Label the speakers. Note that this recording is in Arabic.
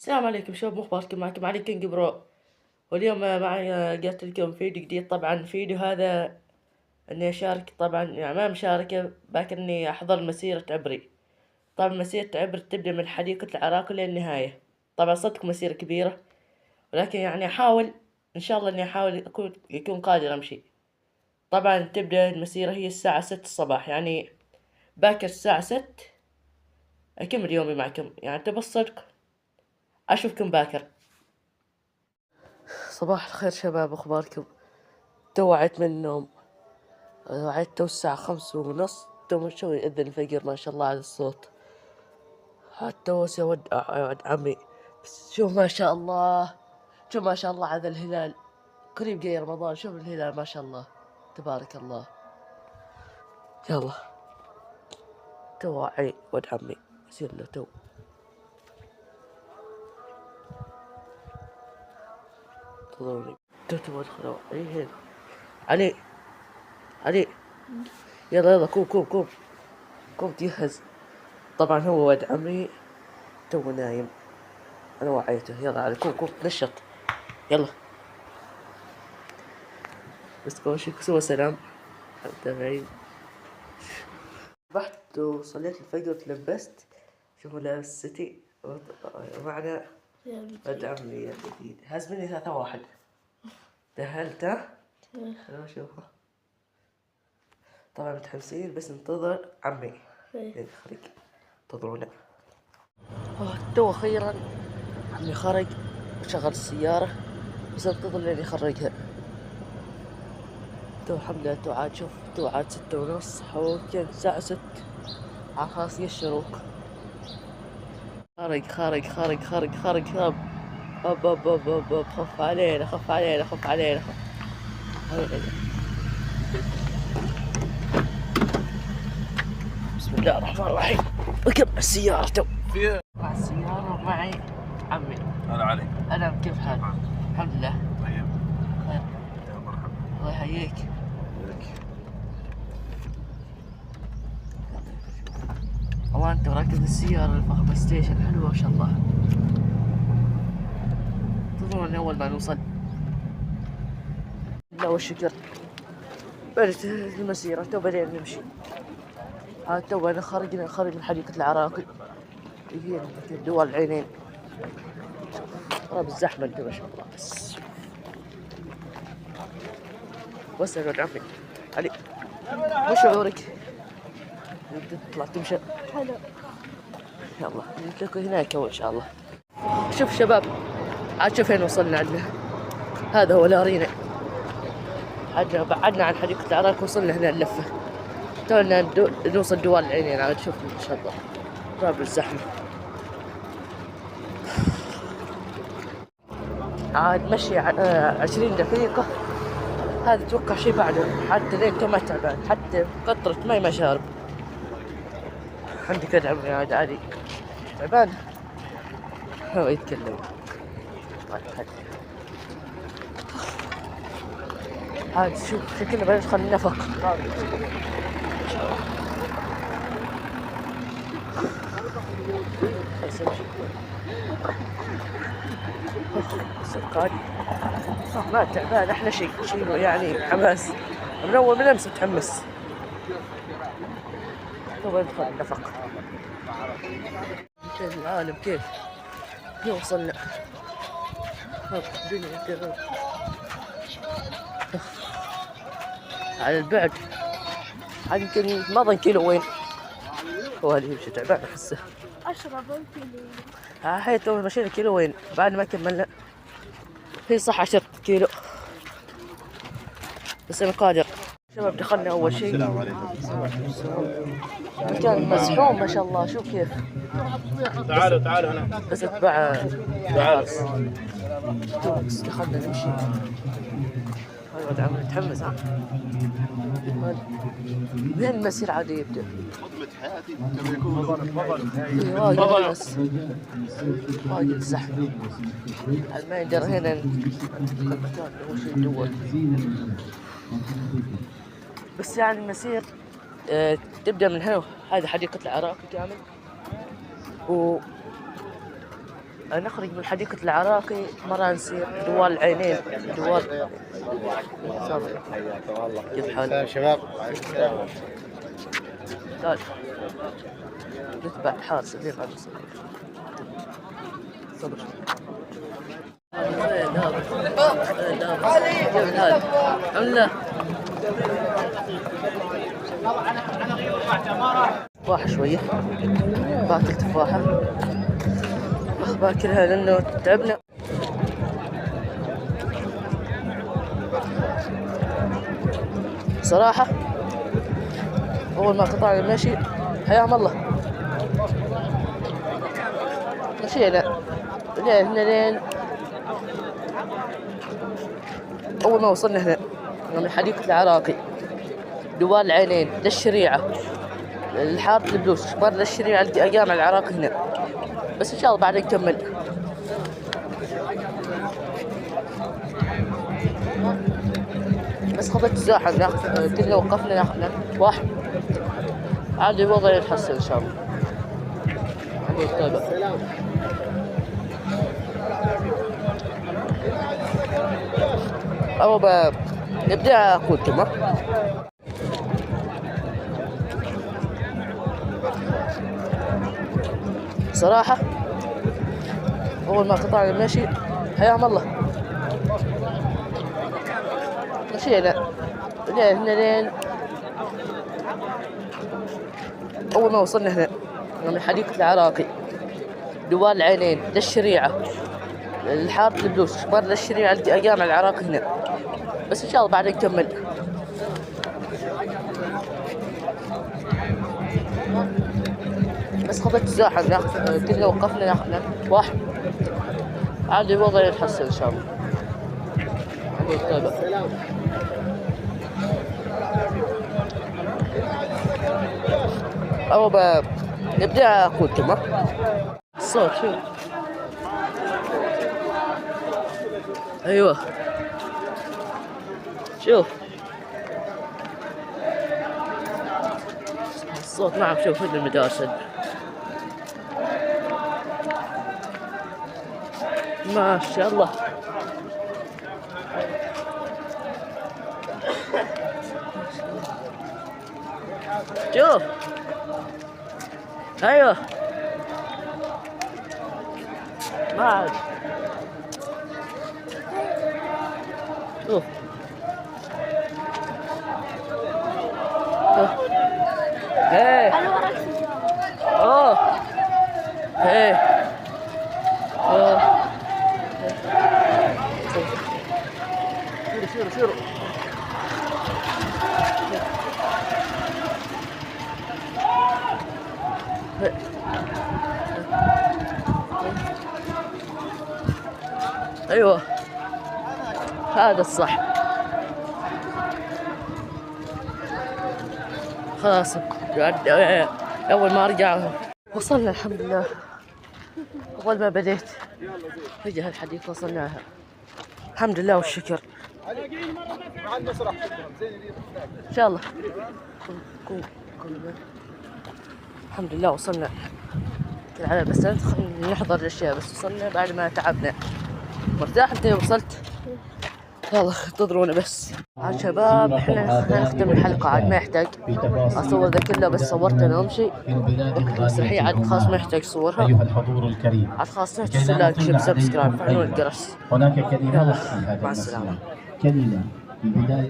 Speaker 1: السلام عليكم شباب، مخباركم؟ معكم علي كينج برو. واليوم معي قلت لكم فيديو جديد. طبعا فيديو هذا اني اشارك، طبعا يعني ما مشاركة، لكن اني احضر مسيرة عبري. طبعا مسيرة عبري تبدأ من حديقة العراق للنهاية. طبعا صدق مسيرة كبيرة، ولكن يعني احاول ان شاء الله اني احاول يكون قادر امشي. طبعا تبدأ المسيرة هي الساعة 6 الصباح، يعني باكر الساعة 6 اكمل يومي معكم. يعني تبى الصدق اشوفكم باكر. صباح الخير شباب، اخباركم؟ تو وعيت من النوم. وعيت تو الساعة 5:30. تو شوي يأذن الفجر، ما شاء الله على الصوت. حتى وسي ود عمي. بس شوف ما شاء الله، شوف ما شاء الله على الهلال. قريب جاي رمضان، شوف الهلال ما شاء الله تبارك الله. يلا تو وعي ود عمي، يصير له تو. انتظروني تو ادخل اوعي هنا. علي علي، يلا يلا قوم قوم قوم قوم تجهز. طبعا هو ود عمي تو نايم، انا وعيته. يلا علي قوم قوم نشط يلا. بس كوشك سوى سلام حتى بعيد. رحت وصليت الفجر وتلبست. شوفوا لابس ستي ومعنا ولد عمي الجديد. هاز مني 3-1. دهلته. شوفه. طبعا متحمسين، بس ننتظر عمي يخرج. انتظرونا. تو اخيرا عمي خرج وشغل السيارة، بس انتظر لين يخرجها. تو الحمد لله تو عاد، شوف تو عاد 6:30. حول كان الساعة 6 على خلاص الشروق. خرج خرج خرج خرج خرج خرج. أب أب أب أب أب، خف علينا خف علينا خف علينا خف علينا. بسم الله الرحمن الرحيم. ركب السيارة تو. مع السيارة ومعي عمي.
Speaker 2: هلا علي.
Speaker 1: أنا كيف حالك؟ الحمد لله.
Speaker 2: طيب.
Speaker 1: خير.
Speaker 2: يا مرحبا.
Speaker 1: الله يحييك. والله أنت راكب السيارة الفخمة ستيشن حلوة ما شاء الله. انتظروني أول ما نوصل. لا والشكر بدت المسيرة، تو بدينا نمشي. تو أنا خارج من حديقة العراقي، هي دول العينين. ترى بالزحمة انت ما شاء الله. بس يا ولد عمي علي، وش شعورك؟ تطلع تمشي؟
Speaker 3: حلو.
Speaker 1: يلا نتلاقى هناك ان شاء الله. شوف شباب، عاد شوف فين وصلنا. عندنا هذا هو الارينا. عاد بعدنا عن حديقة العراق، وصلنا هنا اللفة. تونا نوصل دوال العينين. عاد شوف ان شاء الله باب الزحمة. عاد مشي 20 دقيقة. هذا اتوقع شي بعده، حتى لين تو ما تعبان، حتى قطرة ماي ما شارب. عندي كذا عمري عاد عادي تعبان. هو يتكلم. عاد شوف شكلنا بندخل النفق. سكان ما تعبان، احلى شيء يعني حماس. من اول من امس متحمس. تو ندخل النفق. كيف العالم، كيف وصلنا. الدنيا على البعد، عاد يمكن ما ظن كيلوين. هو اللي يمشي تعبان احسه.
Speaker 3: 10 كيلو.
Speaker 1: هاي تو مشينا كيلوين بعد ما كملنا. هي صح 10 كيلو، بس انا قادر. شباب دخلنا اول شيء.
Speaker 2: السلام عليكم.
Speaker 1: مكان مزحوم ما شاء الله. شوف كيف.
Speaker 2: تعالوا تعالوا هنا.
Speaker 1: بس اتبع
Speaker 2: تعالوا.
Speaker 1: بس دخلنا نمشي. هاي ولد عمي متحمس. ها من المسير عادي يبدأ.
Speaker 2: صدمة حياتي كما يكون.
Speaker 1: وايد ناس، وايد زحمة. ما يقدر هنا المكان هو شيء دول. بس يعني المسير تبدأ من هنا. هذه حديقة العراقي كامل، نخرج من حديقة العراقي مرة نسير دوار العينين دوار. كيف حالك؟
Speaker 2: شباب
Speaker 1: تعال نتبع حارس اللي غادي صبر. كيف الحال؟ الحمد لله. تفاحة شوية باكل تفاحة باكلها لأنه تعبنا. صراحة أول ما قطعنا المشي حياهم الله مشينا هنا لين أول ما وصلنا هنا من حديقة العراقي دوار العينين للشريعة الحارة البلوش بر للشريعة جامع العراقي هنا. بس إن شاء الله بعدين نكمل. بس خطيت الزاحم كلنا وقفنا ناخذ واحد عادي الوضع يتحسن إن شاء الله. أو نبدأ أقول كما صراحة أول ما قطعنا المشي حياهم الله مشينا هنا لين أول ما وصلنا هنا من حديقة العراقي دوار العينين للشريعة الحارة البلوش بر للشريعة جامع العراقي هنا. بس إن شاء الله بعدين نكمل. بس خطيت الزاحم كلنا وقفنا ناخذ واحد عادي الوضع يتحسن إن شاء الله. أو نبدأ أقول كما الصوت شوف. أيوة شوف الصوت. نعم شوف هنا المدارس ما شاء الله. شوف ايوه ما عاد شوف ايه اوه ايه سيروا ايوه هذا الصح. خلاص اول ما ارجع وصلنا الحمد لله. اول ما بديت في هالحديقة وصلناها الحمد لله والشكر ان شاء الله. الحمد لله وصلنا بس نحضر الاشياء. بس وصلنا بعد ما تعبنا. مرتاح انت وصلت؟ يلا انتظرونا بس. عاد شباب احنا نختم الحلقة عاد ما يحتاج اصور ذا كله. بس صورت انا امشي مسرحية عاد خلاص ما يحتاج صورها.
Speaker 2: أيها الحضور الكريم
Speaker 1: عاد خلاص تحتاج لايك شير سبسكرايب فعلوا الجرس.
Speaker 2: هناك كلمات
Speaker 1: مع السلامة.
Speaker 2: كلمة في بداية